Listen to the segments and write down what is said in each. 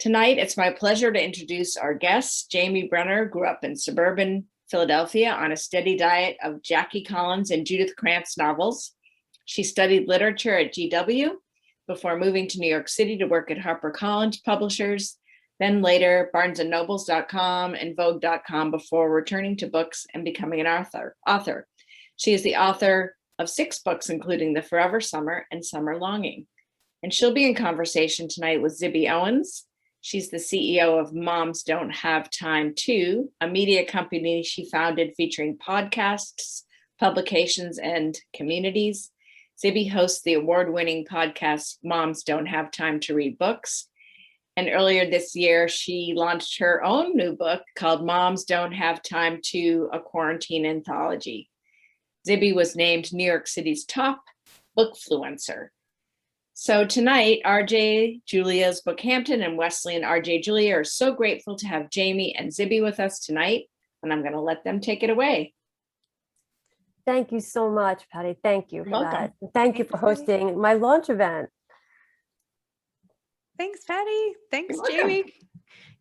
Tonight, it's my pleasure to introduce our guest. Jamie Brenner grew up in suburban Philadelphia on a steady diet of Jackie Collins and Judith Krantz novels. She studied literature at GW before moving to New York City to work at HarperCollins Publishers, then later BarnesandNobles.com and Vogue.com before returning to books and becoming an author. She is the author of 6 books, including The Forever Summer and Summer Longing. And she'll be in conversation tonight with Zibby Owens. She's the CEO of Moms Don't Have Time To, a media company she founded featuring podcasts, publications, and communities. Zibby hosts the award-winning podcast, Moms Don't Have Time to Read Books. And earlier this year, she launched her own new book called Moms Don't Have Time To, a Quarantine Anthology. Zibby was named New York City's top bookfluencer. So tonight, RJ, Julia's BookHampton, and Wesley and RJ Julia are so grateful to have Jamie and Zibby with us tonight, and I'm going to let them take it away. Thank you so much, Patty. Thank you for that. Thank you for Patty. hosting my launch event. Thanks, Patty. Thanks, Jamie.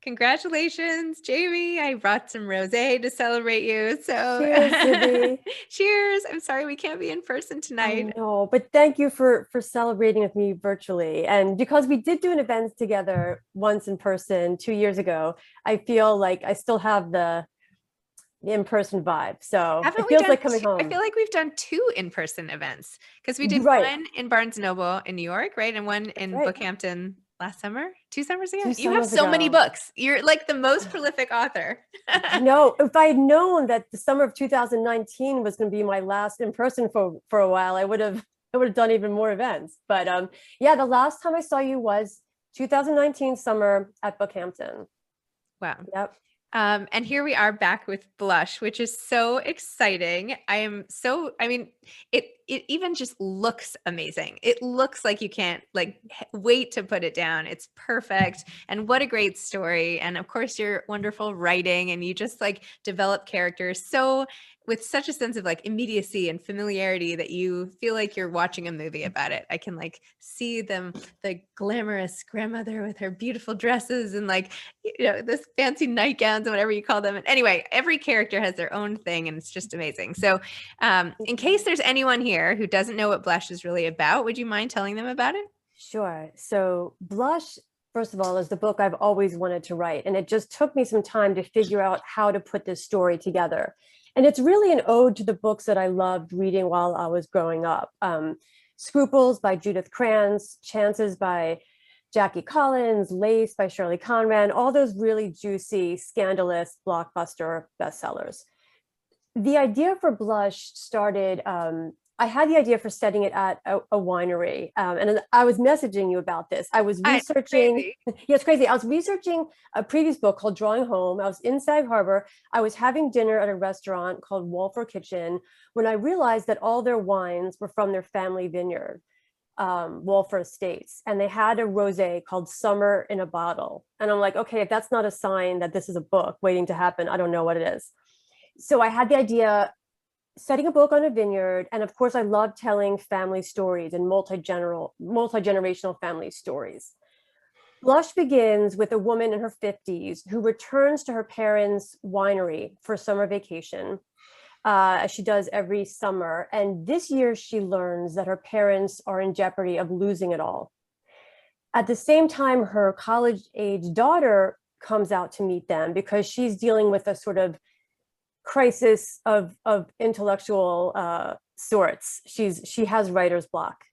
Congratulations, Jamie. I brought some rosé to celebrate you. So cheers, Zibby. Cheers. I'm sorry we can't be in person tonight. No, but thank you for celebrating with me virtually. And because we did do an event together once in person 2 years ago, I feel like I still have the in-person vibe. So it feels like coming home. I feel like we've done 2 in-person events because we did Right. one in Barnes & Noble in New York, right? And one in BookHampton last summer, 2 summers ago. You have so many books. You're like the most prolific author. No, if I had known that the summer of 2019 was going to be my last in person for a while, I would have done even more events. But yeah, the last time I saw you was 2019 summer at BookHampton. Wow. Yep. And here we are back with Blush, which is so exciting. It even just looks amazing. It looks like you can't wait to put it down. It's perfect. And what a great story. And of course your wonderful writing, and you just develop characters so with such a sense of immediacy and familiarity that you feel like you're watching a movie about it. I can see them, the glamorous grandmother with her beautiful dresses and this fancy nightgowns and whatever you call them. And anyway, every character has their own thing and it's just amazing. So in case there's anyone here who doesn't know what Blush is really about, would you mind telling them about it? Sure. So Blush, first of all, is the book I've always wanted to write. And it just took me some time to figure out how to put this story together. And it's really an ode to the books that I loved reading while I was growing up. Scruples by Judith Krantz, Chances by Jackie Collins, Lace by Shirley Conran, all those really juicy, scandalous, blockbuster bestsellers. The idea for Blush started, I had the idea for setting it at a winery. And I was messaging you about this. I was researching. Yeah, it's crazy. I was researching a previous book called Drawing Home. I was in Sag Harbor. I was having dinner at a restaurant called Walford Kitchen when I realized that all their wines were from their family vineyard, Walford Estates. And they had a rosé called Summer in a Bottle. And I'm like, okay, if that's not a sign that this is a book waiting to happen, I don't know what it is. So I had the idea, setting a book on a vineyard. And of course, I love telling family stories and multi-generational family stories. Blush begins with a woman in her 50s who returns to her parents' winery for summer vacation, as she does every summer. And this year, she learns that her parents are in jeopardy of losing it all. At the same time, her college-age daughter comes out to meet them because she's dealing with a sort of crisis of intellectual sorts. She has writer's block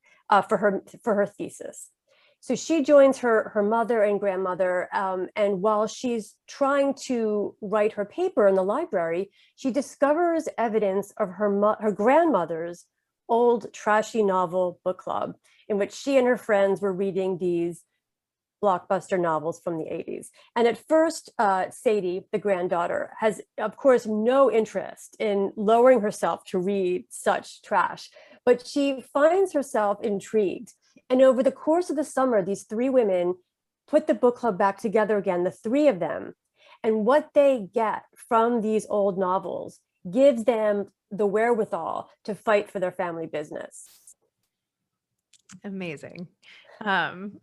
for her thesis. So she joins her mother and grandmother, and while she's trying to write her paper in the library, she discovers evidence of her grandmother's old trashy novel book club, in which she and her friends were reading these blockbuster novels from the 80s. And at first, Sadie, the granddaughter, has, of course, no interest in lowering herself to read such trash, but she finds herself intrigued. And over the course of the summer, these 3 women put the book club back together again, the 3 of them. And what they get from these old novels gives them the wherewithal to fight for their family business. Amazing. Um,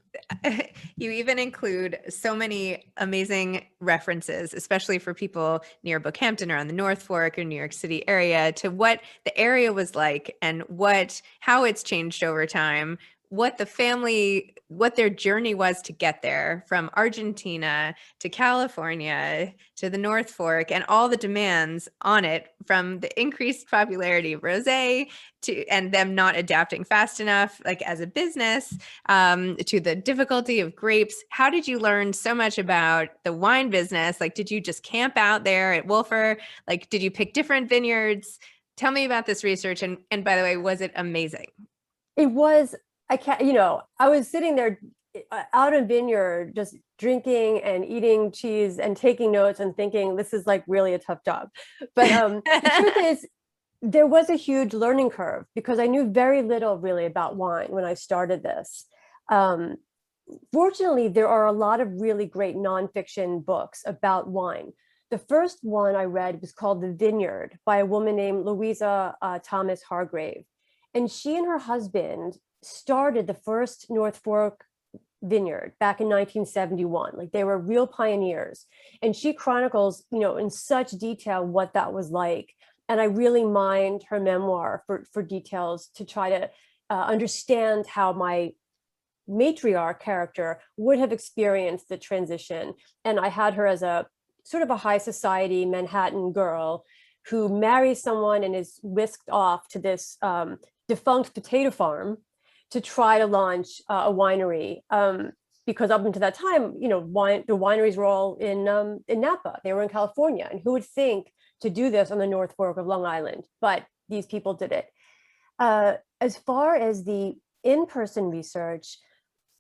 you even include so many amazing references, especially for people near Bookhampton or on the North Fork or New York City area, to what the area was like and how it's changed over time, what their journey was to get there from Argentina to California to the North Fork, and all the demands on it, from the increased popularity of rosé and them not adapting fast enough, like as a business, to the difficulty of grapes. How did you learn so much about the wine business? Like, did you just camp out there at Wolfer? Like, did you pick different vineyards? Tell me about this research. And by the way, was it amazing? It was, I can't, I was sitting there out in vineyard, just drinking and eating cheese and taking notes and thinking, this is like really a tough job. But the truth is, there was a huge learning curve because I knew very little really about wine when I started this. Fortunately, there are a lot of really great nonfiction books about wine. The first one I read was called The Vineyard by a woman named Louisa Thomas Hargrave. And she and her husband started the first North Fork vineyard back in 1971. Like, they were real pioneers. And she chronicles, in such detail what that was like. And I really mined her memoir for details to try to understand how my matriarch character would have experienced the transition. And I had her as a sort of a high society Manhattan girl who marries someone and is whisked off to this defunct potato farm to try to launch a winery. Because up until that time, the wineries were all in Napa. They were in California. And who would think to do this on the North Fork of Long Island? But these people did it. As far as the in-person research,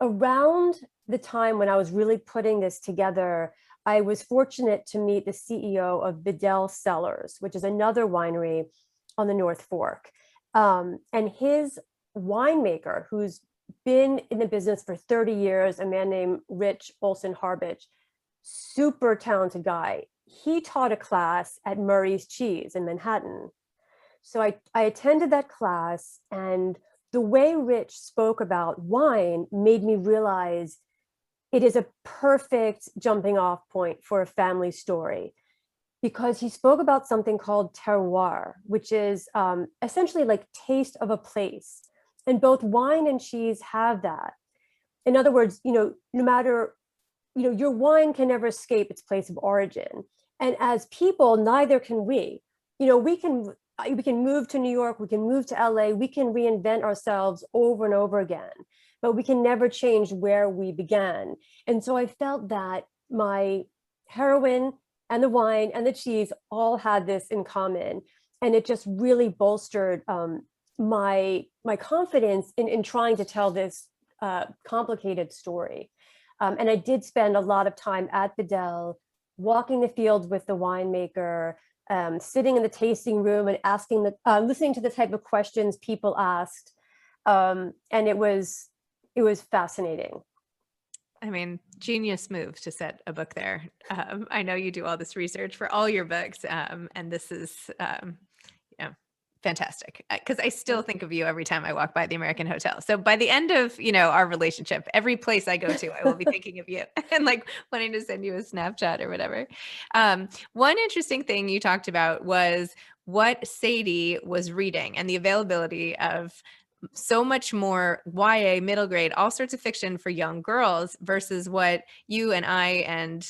around the time when I was really putting this together, I was fortunate to meet the CEO of Bedell Cellars, which is another winery on the North Fork. And his winemaker, who's been in the business for 30 years, a man named Rich Olson Harbich, super talented guy. He taught a class at Murray's Cheese in Manhattan. So I attended that class, and the way Rich spoke about wine made me realize it is a perfect jumping off point for a family story, because he spoke about something called terroir, which is essentially like taste of a place. And both wine and cheese have that. In other words, no matter, your wine can never escape its place of origin. And as people, neither can we. We can move to New York, we can move to LA, we can reinvent ourselves over and over again, but we can never change where we began. And so I felt that my heroine and the wine and the cheese all had this in common. And it just really bolstered my confidence in trying to tell this complicated story. And I did spend a lot of time at Bedell, walking the fields with the winemaker, sitting in the tasting room and listening to the type of questions people asked. And it was fascinating. I mean, genius move to set a book there. I know you do all this research for all your books, and this is, fantastic. Because I still think of you every time I walk by the American Hotel. So by the end of our relationship, every place I go to, I will be thinking of you and like wanting to send you a Snapchat or whatever. One interesting thing you talked about was what Sadie was reading and the availability of so much more YA, middle grade, all sorts of fiction for young girls versus what you and I and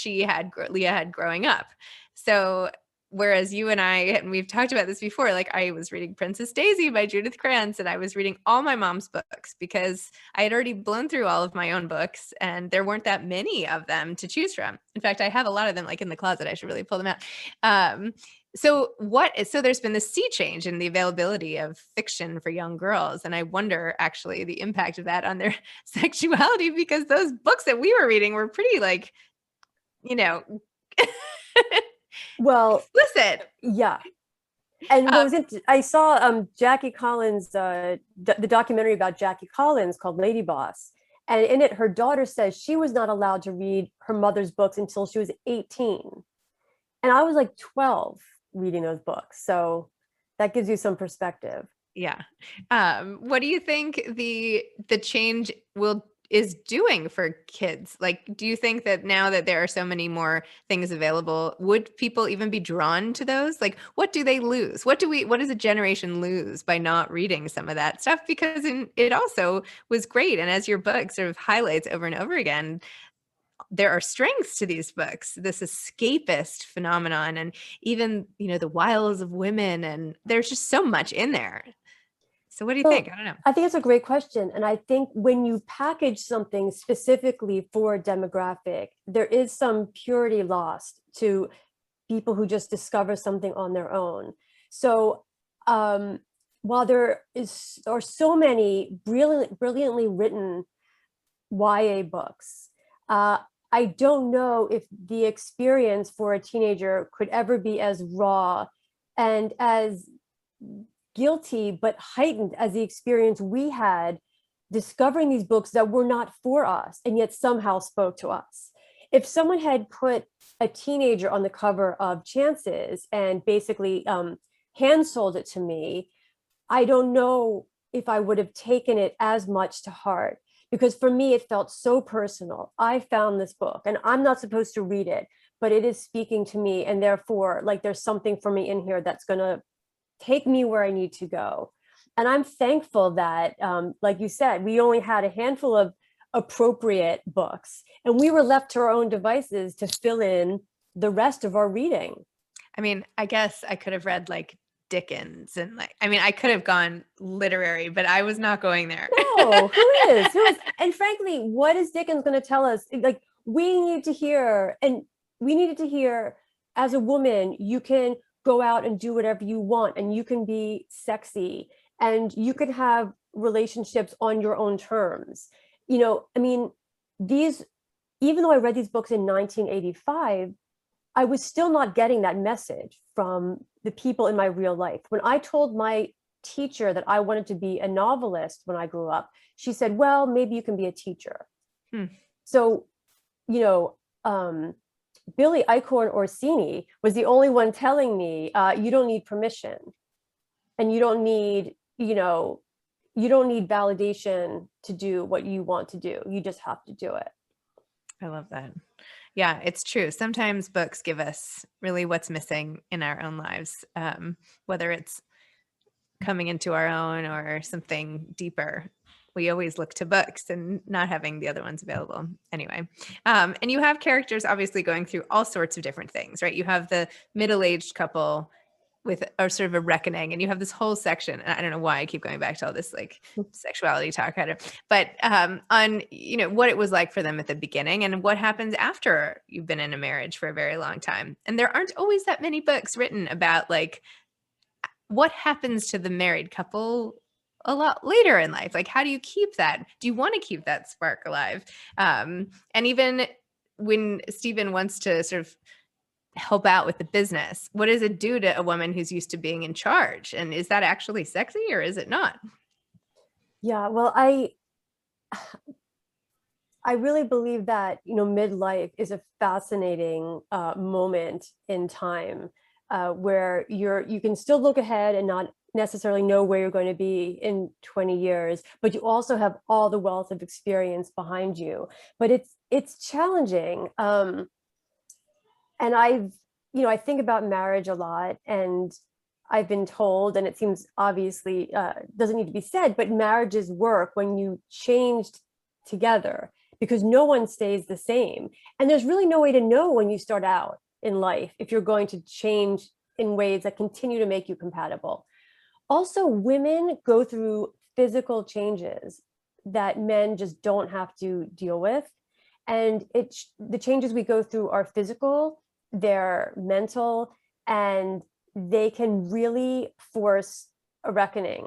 Leah had growing up. So whereas you and we've talked about this before, like I was reading Princess Daisy by Judith Krantz, and I was reading all my mom's books because I had already blown through all of my own books and there weren't that many of them to choose from. In fact, I have a lot of them like in the closet. I should really pull them out. So there's been this sea change in the availability of fiction for young girls. And I wonder actually the impact of that on their sexuality, because those books that we were reading were pretty like, Well, explicit. Yeah. And I saw Jackie Collins, the documentary about Jackie Collins called Lady Boss. And in it, her daughter says she was not allowed to read her mother's books until she was 18. And I was like 12 reading those books. So that gives you some perspective. Yeah. What do you think the change is doing for kids? Like, do you think that now that there are so many more things available, would people even be drawn to those? Like, what do they lose? What does a generation lose by not reading some of that stuff? Because it also was great. And as your book sort of highlights over and over again, there are strengths to these books, this escapist phenomenon, and even, the wiles of women. And there's just so much in there. So what do you Well, think? I don't know. I think it's a great question. And I think when you package something specifically for a demographic, there is some purity lost to people who just discover something on their own. So while are so many brilliantly written YA books, I don't know if the experience for a teenager could ever be as raw and as guilty, but heightened as the experience we had discovering these books that were not for us and yet somehow spoke to us. If someone had put a teenager on the cover of Chances and basically hand sold it to me, I don't know if I would have taken it as much to heart, because for me, it felt so personal. I found this book and I'm not supposed to read it, but it is speaking to me. And therefore, like, there's something for me in here that's going to take me where I need to go. And I'm thankful that, like you said, we only had a handful of appropriate books and we were left to our own devices to fill in the rest of our reading. I mean, I guess I could have read like Dickens and I could have gone literary, but I was not going there. No, who is? Who is? And frankly, what is Dickens going to tell us? Like, we needed to hear as a woman, you can go out and do whatever you want and you can be sexy and you can have relationships on your own terms. I mean, even though I read these books in 1985, I was still not getting that message from the people in my real life. When I told my teacher that I wanted to be a novelist when I grew up, she said, well, maybe you can be a teacher. So, Billy Eichhorn Orsini was the only one telling me, you don't need permission and you don't need validation to do what you want to do. You just have to do it. I love that. Yeah, it's true. Sometimes books give us really what's missing in our own lives, whether it's coming into our own or something deeper. We always look to books and not having the other ones available. Anyway, and you have characters obviously going through all sorts of different things, right? You have the middle-aged couple with a sort of a reckoning, and you have this whole section, and I don't know why I keep going back to all this like sexuality talk, but on what it was like for them at the beginning and what happens after you've been in a marriage for a very long time. And there aren't always that many books written about like what happens to the married couple a lot later in life. Like, how do you keep that? Do you want to keep that spark alive? And even when Stephen wants to sort of help out with the business, what does it do to a woman who's used to being in charge? And is that actually sexy or is it not? Yeah, well, I really believe that, midlife is a fascinating moment in time where you can still look ahead and not necessarily know where you're going to be in 20 years, but you also have all the wealth of experience behind you. But it's challenging. And I think about marriage a lot, and I've been told, and it seems obviously doesn't need to be said, but marriages work when you changed together, because no one stays the same. And there's really no way to know when you start out in life if you're going to change in ways that continue to make you compatible. Also, women go through physical changes that men just don't have to deal with. And the changes we go through are physical, they're mental, and they can really force a reckoning.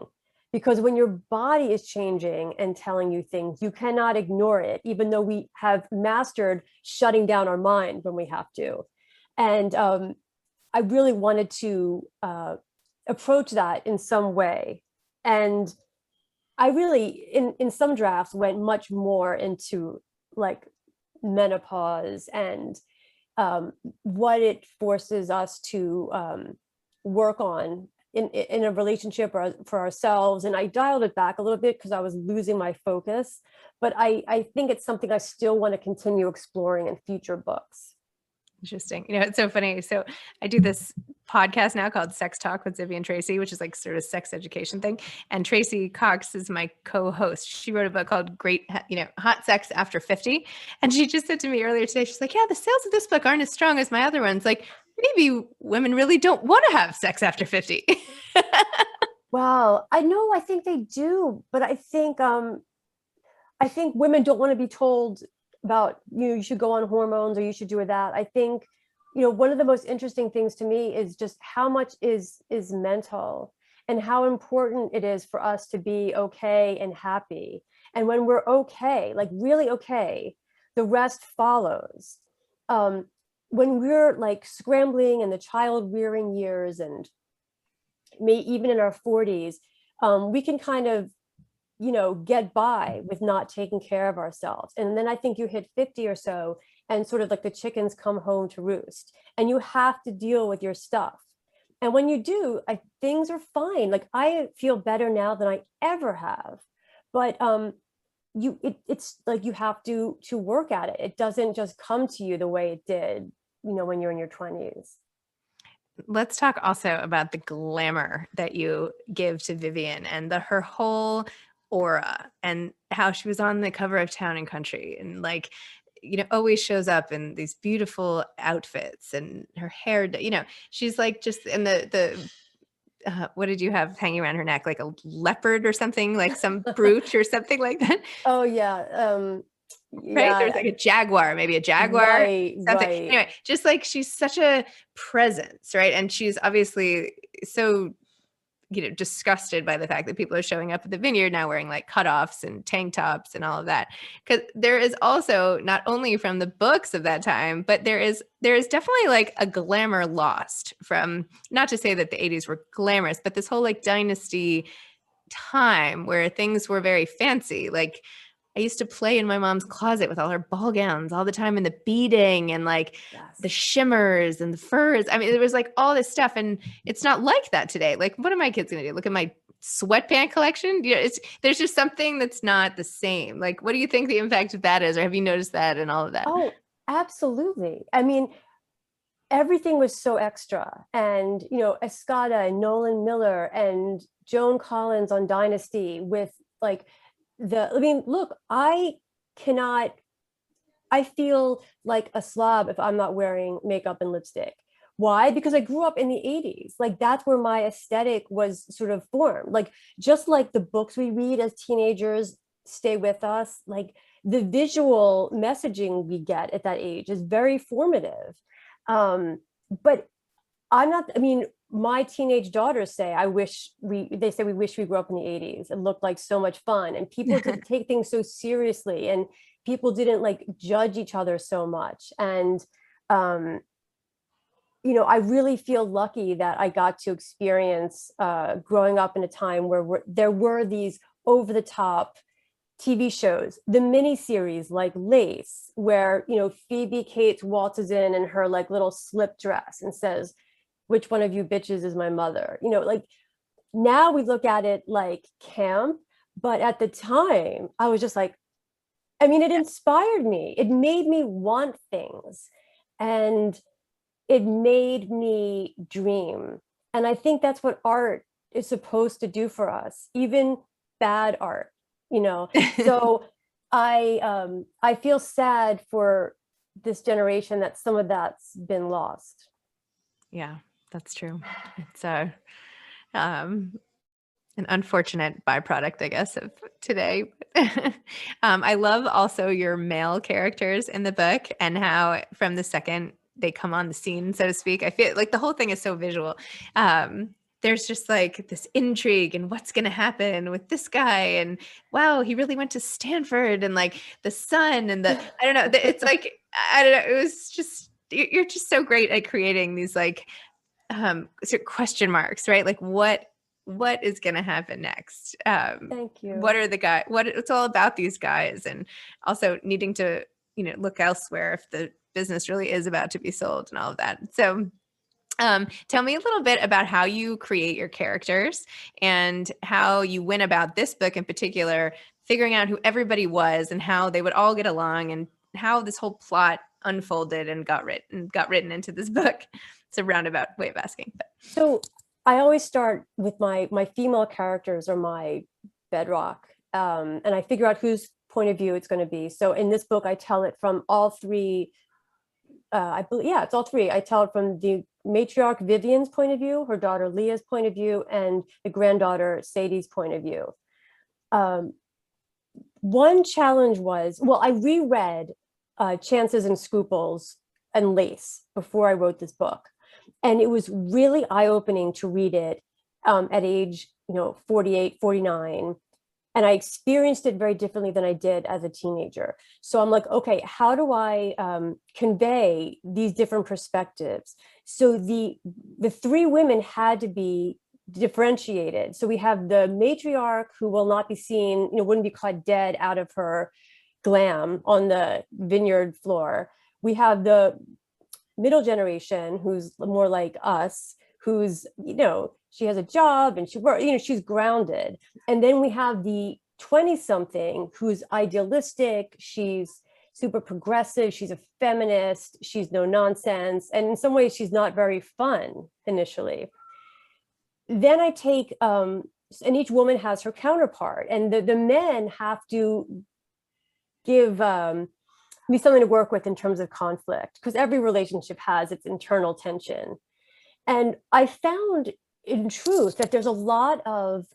Because when your body is changing and telling you things, you cannot ignore it, even though we have mastered shutting down our mind when we have to. And I really wanted to approach that in some way. And I really, in some drafts, went much more into like menopause and what it forces us to work on in a relationship or for ourselves. And I dialed it back a little bit because I was losing my focus. But I think it's something I still want to continue exploring in future books. Interesting. It's so funny. So I do this podcast now called Sex Talk with Zibby and Tracy, which is like sort of sex education thing. And Tracy Cox is my co-host. She wrote a book called Hot Sex After 50. And she just said to me earlier today, she's like, yeah, the sales of this book aren't as strong as my other ones. Like maybe women really don't want to have sex after 50. Well, I think they do, but I think women don't want to be told about, you should go on hormones or you should do that. I think, one of the most interesting things to me is just how much is mental and how important it is for us to be okay and happy. And when we're okay, like really okay, the rest follows. When we're like scrambling in the child rearing years and even in our 40s, we can kind of get by with not taking care of ourselves. And then I think you hit 50 or so and sort of like the chickens come home to roost and you have to deal with your stuff. And when you do, things are fine. Like I feel better now than I ever have. But it's like you have to work at it. It doesn't just come to you the way it did, when you're in your 20s. Let's talk also about the glamour that you give to Vivian and her whole aura and how she was on the cover of Town and Country and like, always shows up in these beautiful outfits and her hair, she's like just in the what did you have hanging around her neck? Like a leopard or something, like some brooch or something like that. Oh yeah. Right. Yeah. There's like a jaguar, maybe a jaguar. Right, something. right. Anyway, just like she's such a presence, right? And she's obviously so, disgusted by the fact that people are showing up at the vineyard now wearing like cutoffs and tank tops and all of that. Because there is also not only from the books of that time, but there is definitely like a glamour lost from, not to say that the 80s were glamorous, but this whole like dynasty time where things were very fancy. Like I used to play in my mom's closet with all her ball gowns all the time and the beading and like the shimmers and the furs. I mean, there was like all this stuff and it's not like that today. Like, what are my kids going to do? Look at my sweatpant collection? There's just something that's not the same. Like, what do you think the impact of that is? Or have you noticed that and all of that? Oh, absolutely. I mean, everything was so extra. And, Escada and Nolan Miller and Joan Collins on Dynasty with like, look, I feel like a slob if I'm not wearing makeup and lipstick. Why? Because I grew up in the 80s. Like that's where my aesthetic was sort of formed. Like just like the books we read as teenagers stay with us, like the visual messaging we get at that age is very formative. But my teenage daughters say, we wish we grew up in the 80s. It looked like so much fun. And people didn't take things so seriously and people didn't like judge each other so much. And, I really feel lucky that I got to experience growing up in a time where there were these over the top TV shows, the miniseries like Lace, where, Phoebe Cates waltzes in her like little slip dress and says, which one of you bitches is my mother? Like now we look at it like camp, but at the time I was just like, it inspired me. It made me want things and it made me dream. And I think that's what art is supposed to do for us, even bad art, So I feel sad for this generation that some of that's been lost. Yeah. That's true. It's an unfortunate byproduct, I guess, of today. I love also your male characters in the book and how from the second they come on the scene, so to speak, I feel like the whole thing is so visual. There's just like this intrigue and what's going to happen with this guy. And wow, he really went to Stanford and like the sun and I don't know. It's like, I don't know. It was just, you're just so great at creating these like, sort of question marks, right? Like what is going to happen next? Thank you. What are the guys? It's all about these guys, and also needing to, look elsewhere if the business really is about to be sold and all of that. So, Tell me a little bit about how you create your characters and how you went about this book in particular, figuring out who everybody was and how they would all get along and how this whole plot unfolded and got written into this book. It's a roundabout way of asking. But. So I always start with my female characters are my bedrock, and I figure out whose point of view it's going to be. So in this book, I tell it from all three. I believe, yeah, it's all three. I tell it from the matriarch Vivian's point of view, her daughter Leah's point of view, and the granddaughter Sadie's point of view. One challenge was, well, I reread Chances and Scruples and Lace before I wrote this book. And it was really eye-opening to read it at age, 48, 49. And I experienced it very differently than I did as a teenager. So I'm like, okay, how do I convey these different perspectives? So the three women had to be differentiated. So we have the matriarch who will not be seen, wouldn't be caught dead out of her glam on the vineyard floor. We have the middle generation who's more like us, who's, she has a job and she works, she's grounded. And then we have the 20-something who's idealistic, she's super progressive, she's a feminist, she's no nonsense. And in some ways, she's not very fun initially. Then I take, and each woman has her counterpart, and the men have to give me something to work with in terms of conflict, because every relationship has its internal tension. And I found in truth that there's a lot of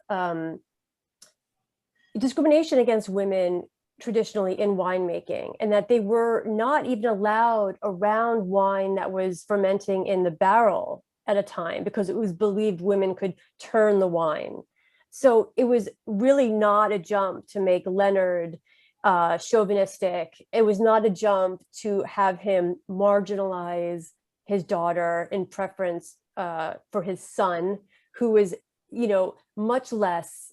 discrimination against women traditionally in winemaking, and that they were not even allowed around wine that was fermenting in the barrel at a time because it was believed women could turn the wine. So it was really not a jump to make Leonard chauvinistic. It was not a jump to have him marginalize his daughter in preference for his son, who was, much less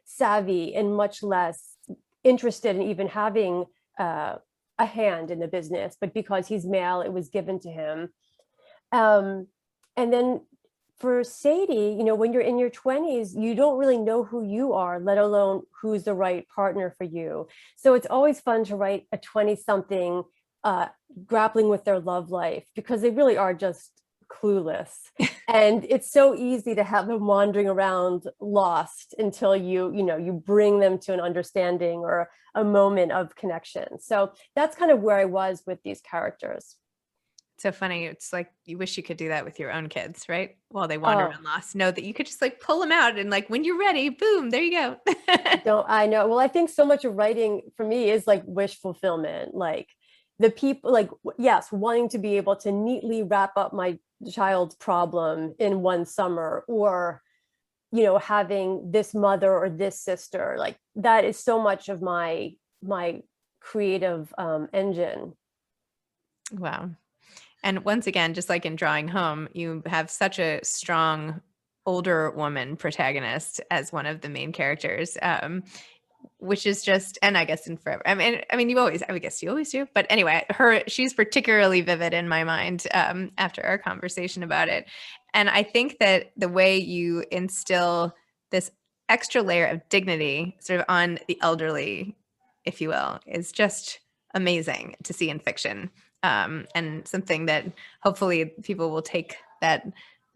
savvy and much less interested in even having a hand in the business, but because he's male, it was given to him. And then for Sadie, when you're in your 20s, you don't really know who you are, let alone who's the right partner for you. So it's always fun to write a 20-something grappling with their love life, because they really are just clueless. And it's so easy to have them wandering around lost until you bring them to an understanding or a moment of connection. So that's kind of where I was with these characters. So funny. It's like you wish you could do that with your own kids, right? While they wander around lost, know that you could just pull them out and when you're ready, boom, there you go. I know. Well, I think so much of writing for me is wish fulfillment. The people, yes, wanting to be able to neatly wrap up my child's problem in one summer, or, having this mother or this sister, that is so much of my creative engine. Wow. And once again, just like in Drawing Home, you have such a strong older woman protagonist as one of the main characters, which is just, and I guess in Forever. I guess you always do. But anyway, she's particularly vivid in my mind after our conversation about it. And I think that the way you instill this extra layer of dignity sort of on the elderly, if you will, is just amazing to see in fiction. And something that hopefully people will take that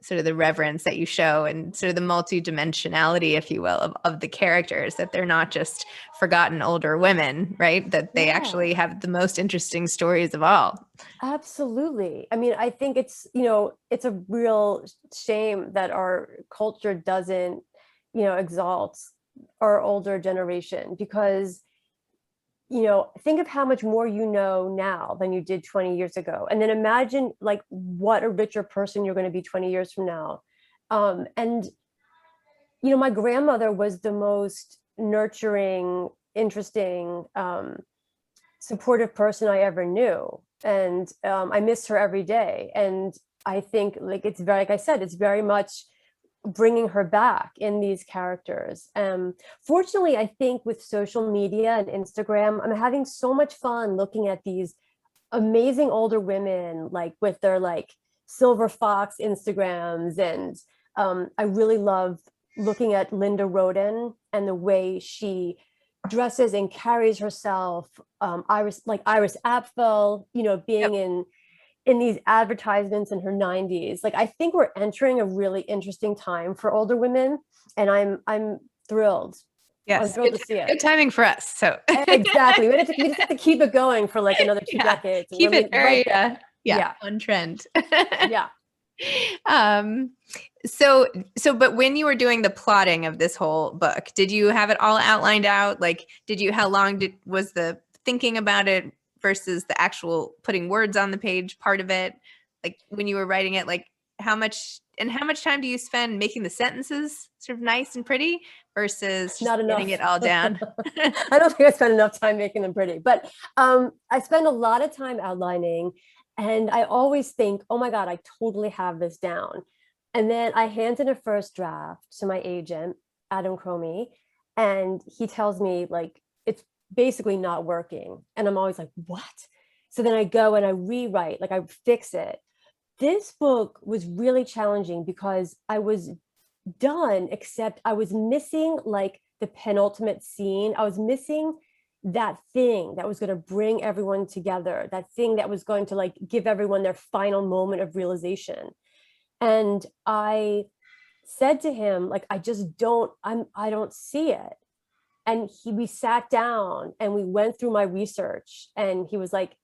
sort of the reverence that you show and sort of the multidimensionality, if you will, of the characters, that they're not just forgotten older women, right? That they actually have the most interesting stories of all. Absolutely. I think it's, it's a real shame that our culture doesn't, exalt our older generation, because think of how much more now than you did 20 years ago. And then imagine what a richer person you're going to be 20 years from now. And my grandmother was the most nurturing, interesting, supportive person I ever knew. And I miss her every day. And I think it's very, like I said, it's very much bringing her back in these characters. Fortunately, I think with social media and Instagram, I'm having so much fun looking at these amazing older women, with their Silver Fox Instagrams. And I really love looking at Linda Roden and the way she dresses and carries herself. Iris Apfel, being in these advertisements in her 90s. Like, I think we're entering a really interesting time for older women, and I'm thrilled. Yes, I'm thrilled to see it. Good timing for us. So exactly, we just have to keep it going for like another 2 decades. Keep it very yeah, on trend. yeah. But when you were doing the plotting of this whole book, did you have it all outlined out? Like, how long was the thinking about it versus the actual putting words on the page part of it? Like, when you were writing it, like how much time do you spend making the sentences sort of nice and pretty versus Not enough. getting it all down? I don't think I spent enough time making them pretty, but I spend a lot of time outlining, and I always think, oh my God, I totally have this down. And then I hand in a first draft to my agent, Adam Cromie, and he tells me like, it's basically not working. And I'm always like, what? So then I go and I rewrite, like I fix it. This book was really challenging because I was done, except I was missing like the penultimate scene. I was missing that thing that was going to bring everyone together, that thing that was going to like give everyone their final moment of realization. And I said to him, like, I don't see it. And we sat down and we went through my research, and he was like,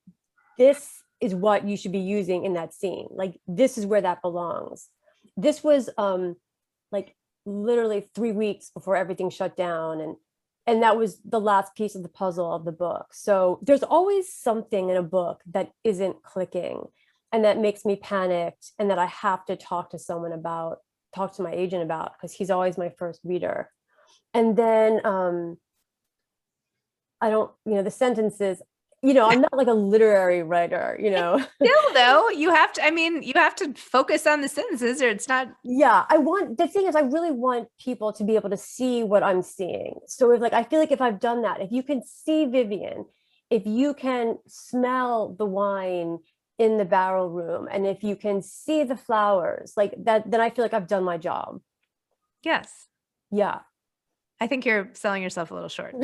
this is what you should be using in that scene. Like, this is where that belongs. This was like literally 3 weeks before everything shut down. And that was the last piece of the puzzle of the book. So there's always something in a book that isn't clicking and that makes me panicked, and that I have to talk to my agent about, because he's always my first reader. And then the sentences, I'm not like a literary writer, Still though, you have to focus on the sentences or it's not. Yeah, the thing is, I really want people to be able to see what I'm seeing. So I feel like if I've done that, if you can see Vivian, if you can smell the wine in the barrel room, and if you can see the flowers like that, then I feel like I've done my job. Yes. Yeah. I think you're selling yourself a little short.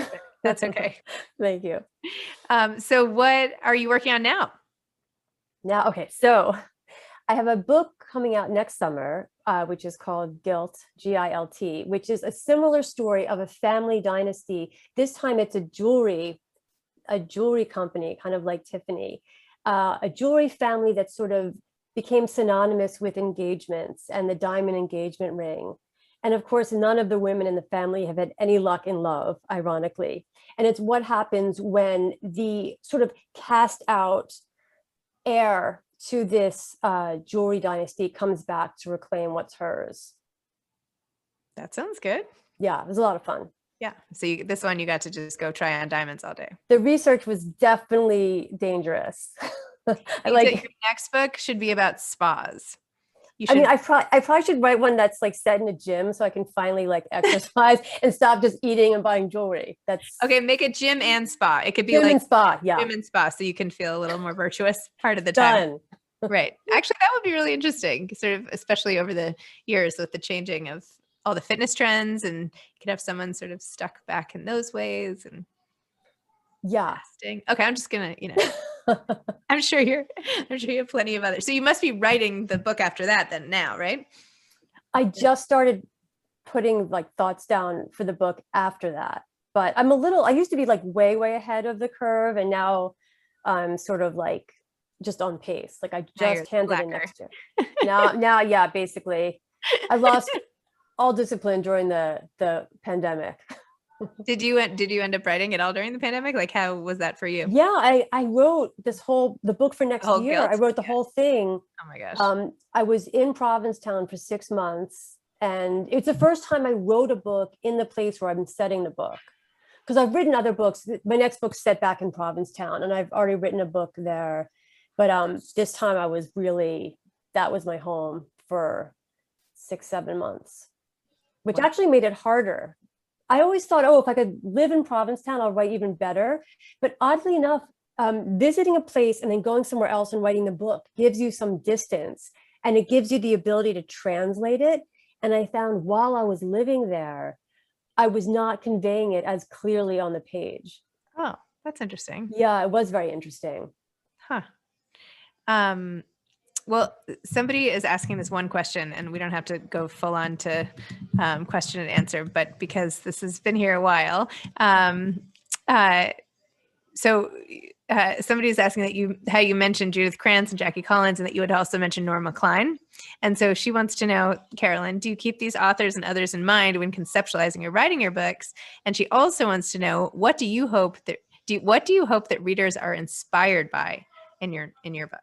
That's okay. Thank you. So what are you working on now? Okay. So I have a book coming out next summer, which is called Gilt, Gilt, which is a similar story of a family dynasty. This time it's a jewelry company, kind of like Tiffany, a jewelry family that sort of became synonymous with engagements and the diamond engagement ring. And of course, none of the women in the family have had any luck in love, ironically. And it's what happens when the sort of cast out heir to this jewelry dynasty comes back to reclaim what's hers. That sounds good. Yeah, it was a lot of fun. Yeah. So this one, you got to just go try on diamonds all day. The research was definitely dangerous. Your next book should be about spas. I probably should write one that's like set in a gym so I can finally like exercise and stop just eating and buying jewelry. That's okay. Make it gym and spa. It could be gym like and spa. Yeah. Gym and spa. So you can feel a little more virtuous part of the time. Done. Right. Actually, that would be really interesting, sort of, especially over the years with the changing of all the fitness trends, and you could have someone sort of stuck back in those ways. And yeah. Fasting. Okay. I'm just going to, I'm sure you have plenty of others. So you must be writing the book after that then now, right? I just started putting like thoughts down for the book after that, but I used to be like way, way ahead of the curve. And now I'm sort of like just on pace. Like I just handed in next year. Now, yeah, basically I lost all discipline during the pandemic. Did you end up writing it all during the pandemic? Like, how was that for you? Yeah, I wrote the book for next year. Guilt? I wrote the whole thing. Oh my gosh. I was in Provincetown for 6 months, and it's the first time I wrote a book in the place where I'm setting the book. Because I've written other books. My next book's set back in Provincetown, and I've already written a book there. But this time that was my home for 6-7 months, which actually made it harder. I always thought, if I could live in Provincetown, I'll write even better. But oddly enough, visiting a place and then going somewhere else and writing the book gives you some distance. and it gives you the ability to translate it. And I found while I was living there, I was not conveying it as clearly on the page. Oh, that's interesting. Yeah, it was very interesting. Huh. Well, somebody is asking this one question, and we don't have to go full on to question and answer, but because this has been here a while. Somebody is asking how you mentioned Judith Krantz and Jackie Collins, and that you would also mention Norma Klein. And so she wants to know, Carolyn, do you keep these authors and others in mind when conceptualizing or writing your books? And she also wants to know, what do you hope that readers are inspired by in your book?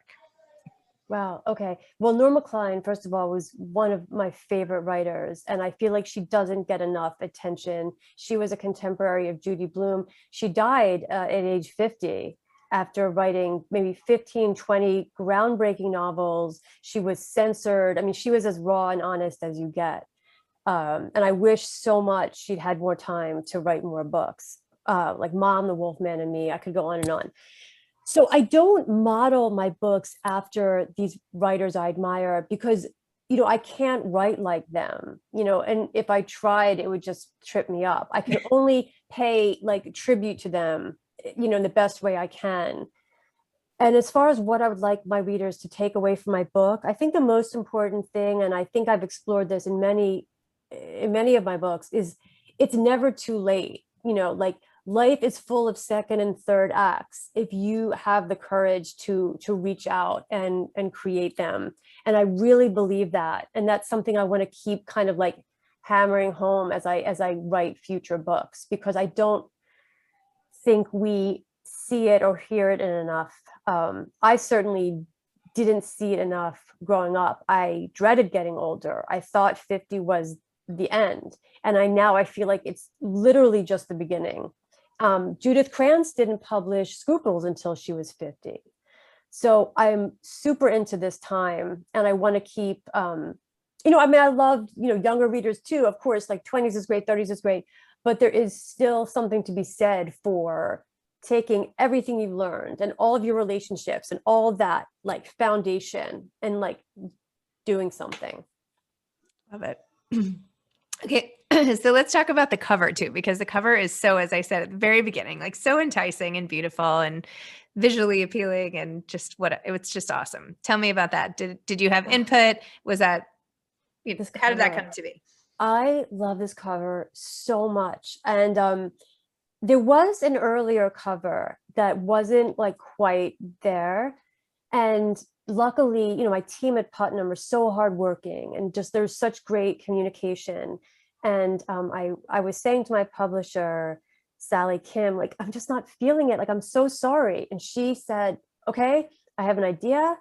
Wow. Okay. Well, Norma Klein, first of all, was one of my favorite writers, and I feel like she doesn't get enough attention. She was a contemporary of Judy Blume. She died at age 50 after writing maybe 15, 20 groundbreaking novels. She was censored. I mean, she was as raw and honest as you get. And I wish so much she'd had more time to write more books, like Mom, The Wolfman and Me. I could go on and on. So I don't model my books after these writers I admire because, I can't write like them, and if I tried, it would just trip me up. I can only pay like tribute to them, in the best way I can. And as far as what I would like my readers to take away from my book, I think the most important thing, and I think I've explored this in many of my books, is it's never too late. Like life is full of second and third acts if you have the courage to reach out and create them. And I really believe that. And that's something I want to keep kind of like hammering home as I write future books, because I don't think we see it or hear it enough. I certainly didn't see it enough growing up. I dreaded getting older. I thought 50 was the end. And I feel like it's literally just the beginning. Judith Krantz didn't publish Scruples until she was 50. So I'm super into this time, and I want to keep, I love, younger readers too, of course, like 20s is great, 30s is great, but there is still something to be said for taking everything you've learned and all of your relationships and all that like foundation and like doing something. Love it. Okay. So let's talk about the cover too, because the cover is so, as I said at the very beginning, like so enticing and beautiful and visually appealing, and it's just awesome. Tell me about that. Did you have input? Was that, how did that come to be? I love this cover so much. And there was an earlier cover that wasn't like quite there. And luckily, my team at Putnam are so hardworking, and just there's such great communication. And I was saying to my publisher, Sally Kim, like, I'm just not feeling it. Like, I'm so sorry. And she said, okay, I have an idea.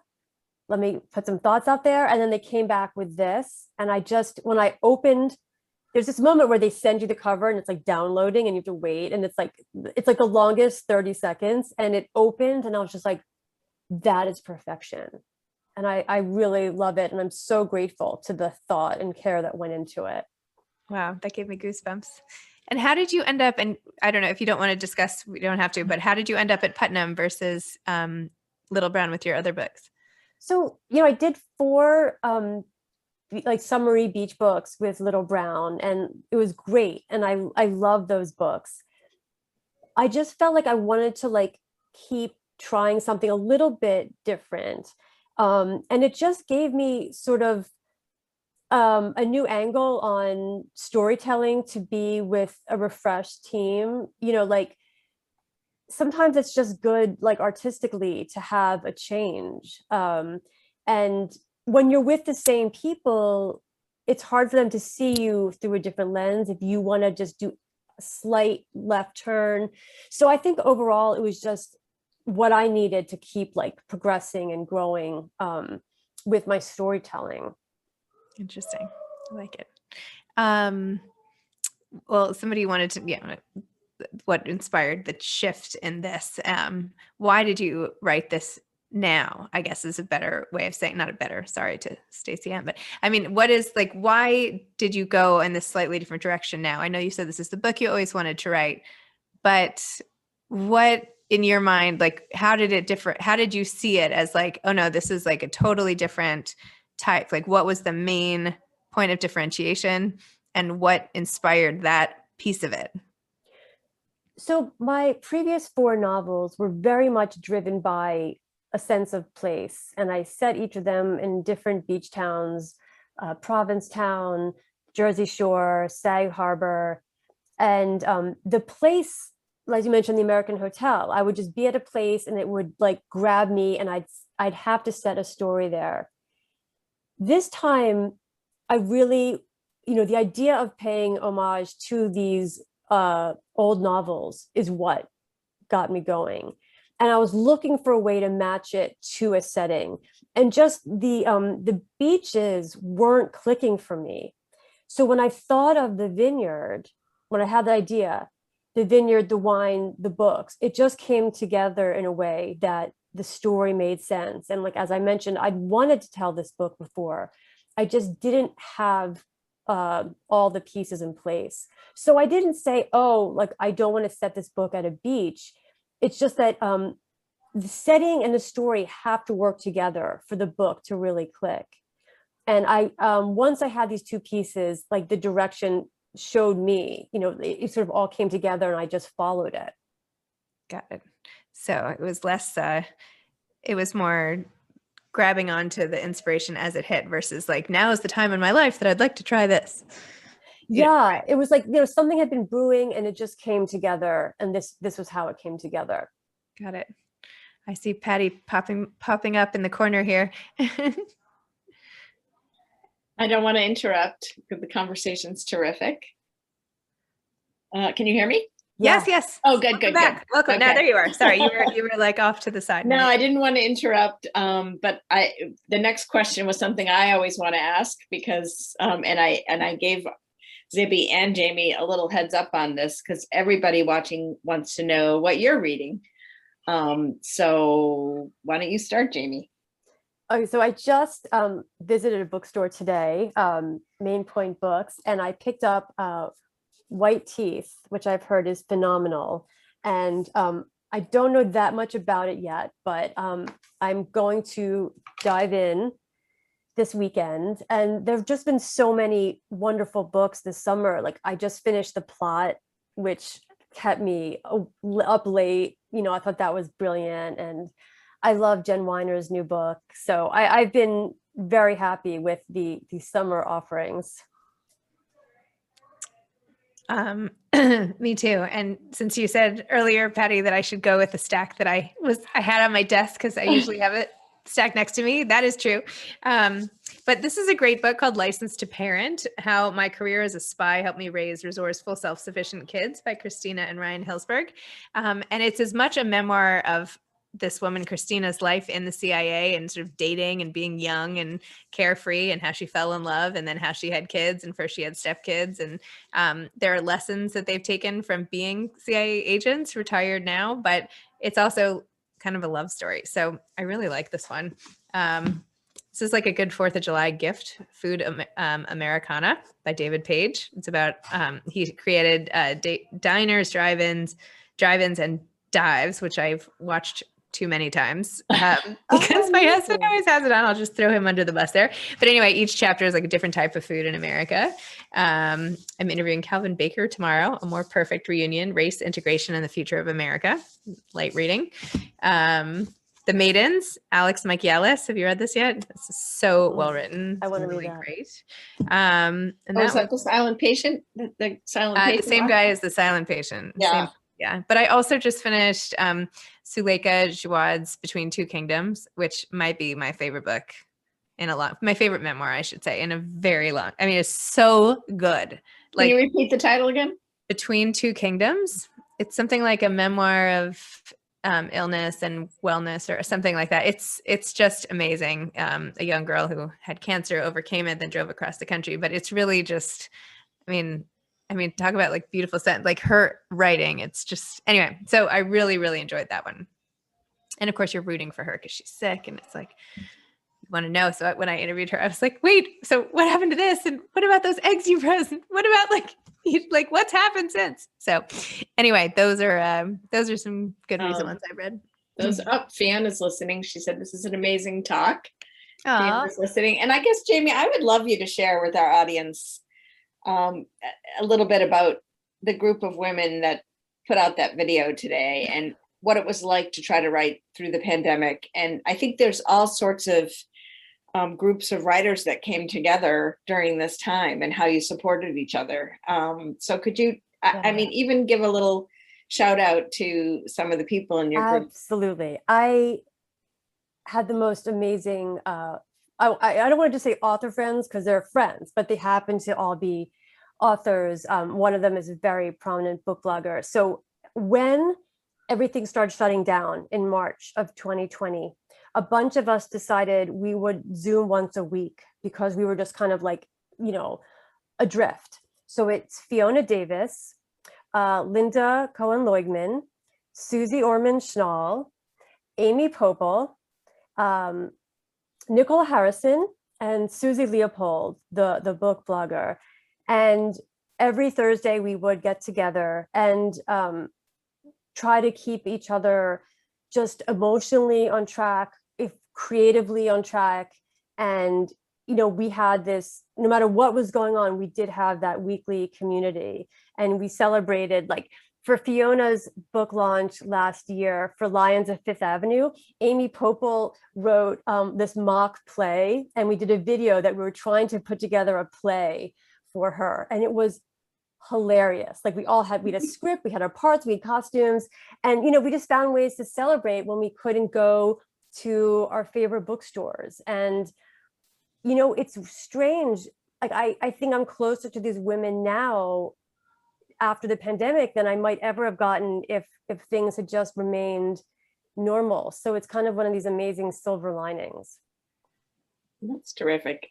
Let me put some thoughts out there. And then they came back with this. And when I opened, there's this moment where they send you the cover and it's like downloading and you have to wait. And it's like the longest 30 seconds. And it opened and I was just like, that is perfection. And I really love it. And I'm so grateful to the thought and care that went into it. Wow, that gave me goosebumps. And how did you end up, and I don't know if you don't want to discuss, we don't have to, but how did you end up at Putnam versus Little Brown with your other books? So, I did 4 like summary beach books with Little Brown, and it was great. And I love those books. I just felt like I wanted to like keep trying something a little bit different. And it just gave me sort of a new angle on storytelling to be with a refreshed team. Like sometimes it's just good, like artistically, to have a change. And when you're with the same people, it's hard for them to see you through a different lens if you want to just do a slight left turn. So I think overall it was just what I needed to keep like progressing and growing with my storytelling. Interesting. I like it. Well, somebody wanted to, what inspired the shift in this? Why did you write this now? I guess is a better way of saying, not a better, sorry to Stacey Ann, but I mean, why did you go in this slightly different direction now? I know you said this is the book you always wanted to write, but what in your mind, like, how did you see it as like, oh no, this is like a totally different type? Like, what was the main point of differentiation, and what inspired that piece of it? So my previous 4 novels were very much driven by a sense of place, and I set each of them in different beach towns, Provincetown, Jersey Shore, Sag Harbor, and the place, like you mentioned, the American Hotel. I would just be at a place, and it would like grab me, and I'd have to set a story there. This time, I really, the idea of paying homage to these old novels is what got me going. And I was looking for a way to match it to a setting. And just the beaches weren't clicking for me. So when I thought of the vineyard, when I had the idea, the vineyard, the wine, the books, it just came together in a way that the story made sense. And like, as I mentioned, I'd wanted to tell this book before. I just didn't have all the pieces in place. So I didn't say, oh, like, I don't want to set this book at a beach. It's just that the setting and the story have to work together for the book to really click. And I once I had these 2 pieces, like the direction showed me, it sort of all came together, and I just followed it. Got it. So it was less, it was more grabbing onto the inspiration as it hit versus like, now is the time in my life that I'd like to try this. Yeah, it was like, something had been brewing, and it just came together, and this was how it came together. Got it. I see Patty popping up in the corner here. I don't want to interrupt because the conversation's terrific. Can you hear me? Yes, yes. Oh, good. Welcome. Okay. Now there you are. Sorry, you were like off to the side. No, I didn't want to interrupt. But the next question was something I always want to ask because, and I gave Zibby and Jamie a little heads up on this because everybody watching wants to know what you're reading. So why don't you start, Jamie? Okay, so I just visited a bookstore today, Main Point Books, and I picked up White Teeth, which I've heard is phenomenal. And I don't know that much about it yet, but I'm going to dive in this weekend. And there have just been so many wonderful books this summer. Like, I just finished The Plot, which kept me up late. I thought that was brilliant. And I love Jen Weiner's new book. So I've been very happy with the summer offerings. Me too. And since you said earlier, Patty, that I should go with the stack that I had on my desk because I usually have it stacked next to me, that is true. But this is a great book called License to Parent: How My Career as a Spy Helped Me Raise Resourceful, Self-Sufficient Kids by Christina and Ryan Hillsberg. And it's as much a memoir of this woman, Christina's life in the CIA and sort of dating and being young and carefree and how she fell in love and then how she had kids and first she had stepkids. And there are lessons that they've taken from being CIA agents, retired now, but it's also kind of a love story. So I really like this one. This is like a good 4th of July gift, Food Americana by David Page. It's about, he created diners, drive-ins, and dives, which I've watched too many times because my husband always has it on. I'll just throw him under the bus there. But anyway, each chapter is like a different type of food in America. I'm interviewing Calvin Baker tomorrow, A More Perfect Reunion, Race, Integration, and the Future of America. Light reading. The Maidens, Alex Michaelis. Have you read this yet? This is so well written. I want to really read that. Great. And is that the Silent Patient? The Silent Patient. The same guy as The Silent Patient. Yeah. Yeah. But I also just finished Suleika Jawad's Between Two Kingdoms, which might be my favorite book my favorite memoir, I should say, in a very long, it's so good. Can you repeat the title again? Between Two Kingdoms. It's something like a memoir of illness and wellness or something like that. It's just amazing. A young girl who had cancer, overcame it, then drove across the country. But it's really just, talk about like beautiful sense, like her writing. It's just, anyway, so I really, really enjoyed that one. And of course you're rooting for her because she's sick and it's like, you want to know. So when I interviewed her, I was like, wait, so what happened to this? And what about those eggs you froze? What about like what's happened since? So anyway, those are some good recent ones I read. Fan is listening. She said, this is an amazing talk. Aw. Fiona's listening. And I guess, Jamie, I would love you to share with our audience a little bit about the group of women that put out that video today and what it was like to try to write through the pandemic. And I think there's all sorts of groups of writers that came together during this time and how you supported each other. So could you, I mean, even give a little shout out to some of the people in your group? Absolutely. I had the most amazing, I don't want to just say author friends because they're friends, but they happen to all be authors. One of them is a very prominent book blogger. So when everything started shutting down in March of 2020, a bunch of us decided we would Zoom once a week because we were just kind of like, you know, adrift. So it's Fiona Davis, Linda Cohen-Leugman, Susie Orman-Schnall, Amy Popel, Nicola Harrison, and Susie Leopold, the book blogger. And every Thursday we would get together and try to keep each other just emotionally on track, if creatively on track. And, you know, we had this, no matter what was going on, we did have that weekly community. And we celebrated, like, for Fiona's book launch last year for Lions of Fifth Avenue, Amy Popel wrote this mock play, and we did a video that we were trying to put together a play for her. And it was hilarious. Like we had a script, we had our parts, we had costumes, and, you know, we just found ways to celebrate when we couldn't go to our favorite bookstores. And, you know, it's strange. Like I think I'm closer to these women now after the pandemic than I might ever have gotten if things had just remained normal. So it's kind of one of these amazing silver linings. That's terrific.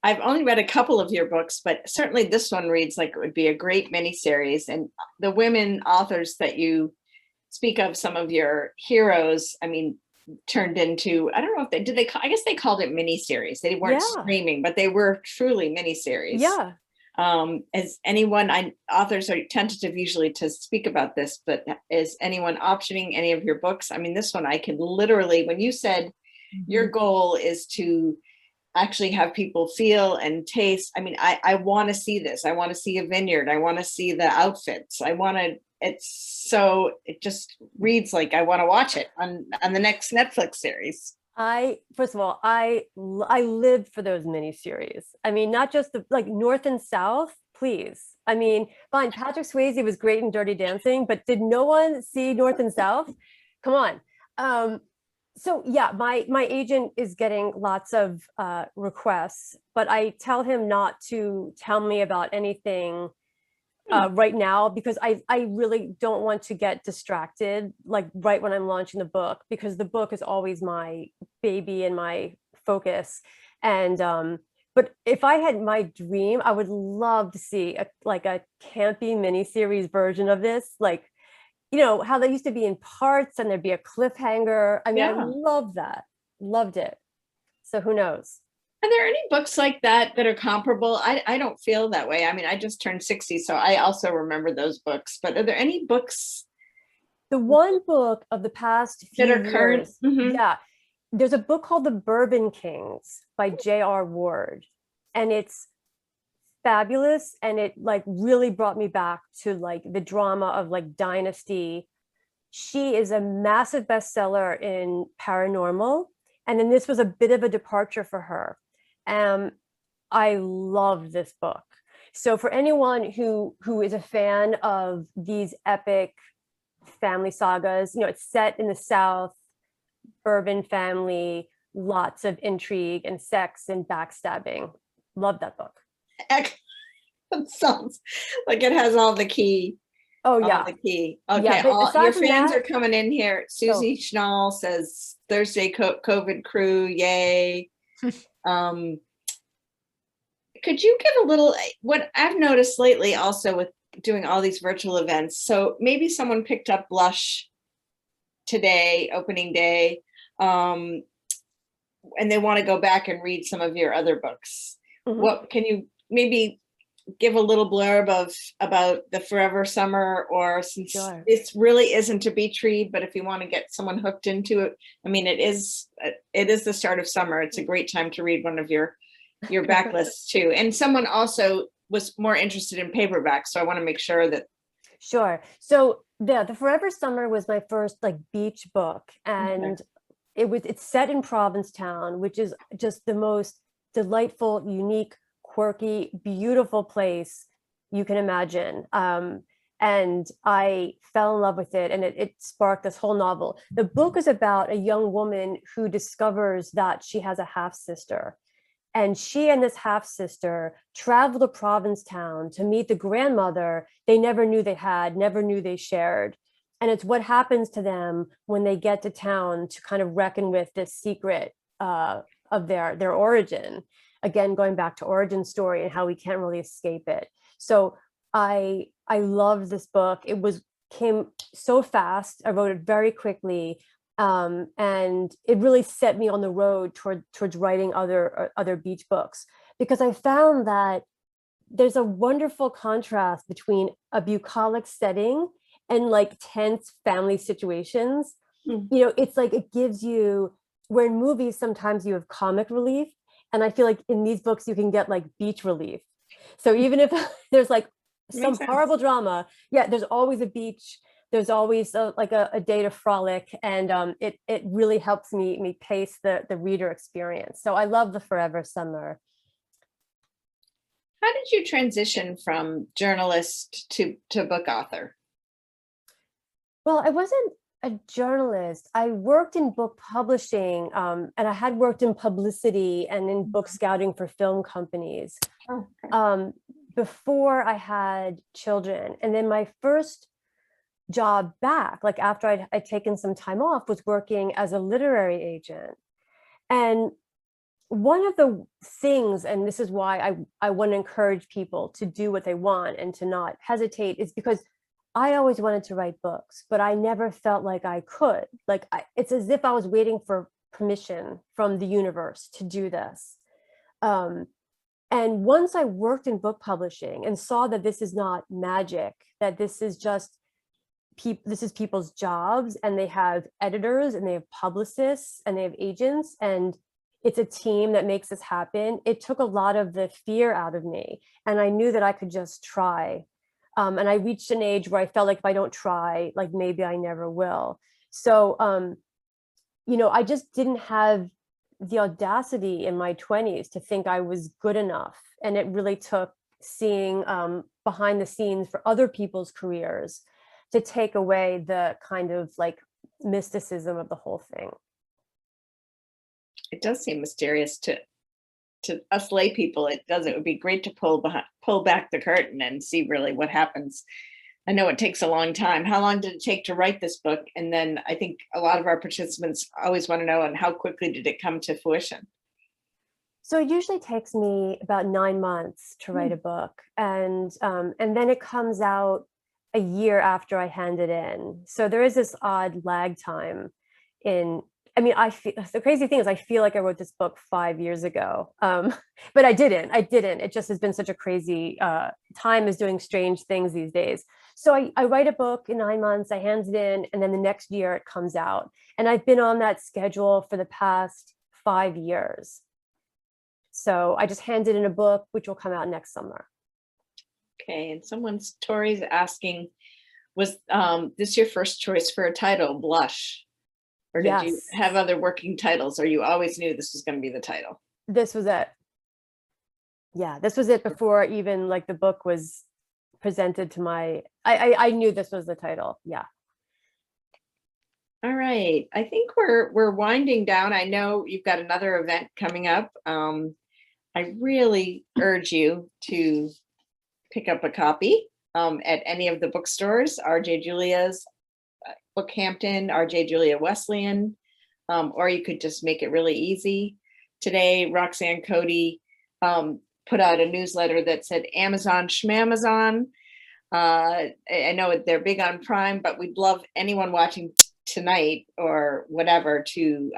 I've only read a couple of your books, but certainly this one reads like it would be a great miniseries. And the women authors that you speak of, some of your heroes, I mean, turned into, I don't know if I guess they called it miniseries. They weren't streaming, but they were truly miniseries. Yeah. As anyone, authors are tentative usually to speak about this, but is anyone optioning any of your books? I mean, this one I could literally, when you said your goal is to actually have people feel and taste, I mean, I want to see this. I want to see a vineyard. I want to see the outfits. It just reads like I want to watch it on the next Netflix series. First of all, I lived for those miniseries. I mean, not just the like North and South, please. I mean, fine, Patrick Swayze was great in Dirty Dancing, but did no one see North and South? Come on. So yeah, my agent is getting lots of requests, but I tell him not to tell me about anything right now, because I really don't want to get distracted like right when I'm launching the book, because the book is always my baby and my focus. And but if I had my dream, I would love to see a campy miniseries version of this, like, you know, how they used to be in parts and there'd be a cliffhanger. I mean, I love that. Loved it. So who knows? Are there any books like that are comparable? I don't feel that way. I mean, I just turned 60, so I also remember those books. But are there any books? The one book of the past few that are current? years, yeah. There's a book called The Bourbon Kings by J.R. Ward. And it's fabulous. And it like really brought me back to like the drama of like Dynasty. She is a massive bestseller in paranormal. And then this was a bit of a departure for her. I love this book. So for anyone who is a fan of these epic family sagas, you know, it's set in the South, Bourbon family, lots of intrigue and sex and backstabbing. Love that book. It sounds like it has all the key. Oh yeah. The key. Okay. Yeah, your fans are coming in here. Susie Schnall says Thursday COVID crew. Yay. Could you give a little, what I've noticed lately also with doing all these virtual events. So maybe someone picked up Blush today, opening day, and they want to go back and read some of your other books. What can you maybe give a little blurb about the Forever Summer, or since Sure. it really isn't a beach read, but if you want to get someone hooked into it, I mean, it is the start of summer. It's a great time to read one of your backlists too. And someone also was more interested in paperback, so I want to make sure that. Sure. So the Forever Summer was my first like beach book, and it's set in Provincetown, which is just the most delightful, unique, quirky, beautiful place you can imagine. And I fell in love with it, and it sparked this whole novel. The book is about a young woman who discovers that she has a half sister. And she and this half sister travel to Provincetown to meet the grandmother they never knew they had, never knew they shared. And it's what happens to them when they get to town to kind of reckon with this secret of their origin. Again, going back to origin story and how we can't really escape it. So I loved this book. Came so fast. I wrote it very quickly. And it really set me on the road towards writing other beach books, because I found that there's a wonderful contrast between a bucolic setting and like tense family situations. It's like it gives you, where in movies sometimes you have comic relief, and I feel like in these books you can get like beach relief. So even if there's like some horrible drama, there's always a beach. There's always a day to frolic, and it really helps me pace the reader experience. So I love the Forever Summer. How did you transition from journalist to book author? Well, I wasn't a journalist. I worked in book publishing, and I had worked in publicity and in book scouting for film companies before I had children. And then my first job back, like after I'd taken some time off, was working as a literary agent. And one of the things, and this is why I want to encourage people to do what they want and to not hesitate, is because I always wanted to write books, but I never felt like I could. It's as if I was waiting for permission from the universe to do this. And once I worked in book publishing and saw that this is not magic, that this is just this is people's jobs, and they have editors and they have publicists and they have agents, and it's a team that makes this happen. It took a lot of the fear out of me, and I knew that I could just try. And I reached an age where I felt like if I don't try, like maybe I never will. So, I just didn't have the audacity in my 20s to think I was good enough. And it really took seeing behind the scenes for other people's careers to take away the kind of like mysticism of the whole thing. It does seem mysterious to us lay people. It does. It would be great to pull back the curtain and see really what happens. I know it takes a long time. How long did it take to write this book? And then I think a lot of our participants always want to know, and how quickly did it come to fruition? So it usually takes me about 9 months to write a book, and then it comes out a year after I hand it in. So there is this odd lag time I feel, the crazy thing is I feel like I wrote this book 5 years ago, but I didn't. It just has been such a crazy, time is doing strange things these days. So I write a book in 9 months, I hand it in, and then the next year it comes out. And I've been on that schedule for the past 5 years. So I just handed in a book, which will come out next summer. Okay, and Tori's asking, was this your first choice for a title, Blush? Or did you have other working titles, or you always knew this was going to be the title? This was it. Yeah, this was it before even like the book was presented to I knew this was the title. Yeah. All right. I think we're winding down. I know you've got another event coming up. I really urge you to pick up a copy at any of the bookstores, RJ Julia's, BookHampton, RJ Julia Wesleyan, or you could just make it really easy. Today, Roxanne Cody put out a newsletter that said Amazon Schmamazon. I know they're big on Prime, but we'd love anyone watching tonight or whatever to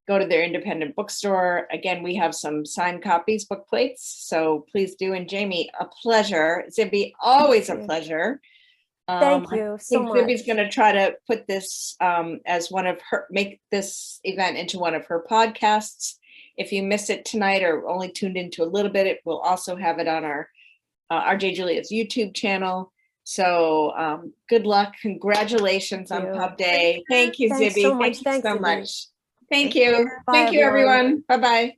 go to their independent bookstore. Again, we have some signed copies, book plates. So please do. And Jamie, a pleasure. Zibby, always a Thank you. pleasure. Thank I you so think Zibby's much. going to try to put this as one of her, make this event into one of her podcasts. If you missed it tonight or only tuned into a little bit, it will also have it on our RJ Julia's YouTube channel. So good luck. Congratulations on you. Pub Day. Thank you, Thanks Zibby. so Thank much. you Thanks, so Zibby. much. Thank Thank you. Bye, Thank you, everyone. everyone. Bye-bye.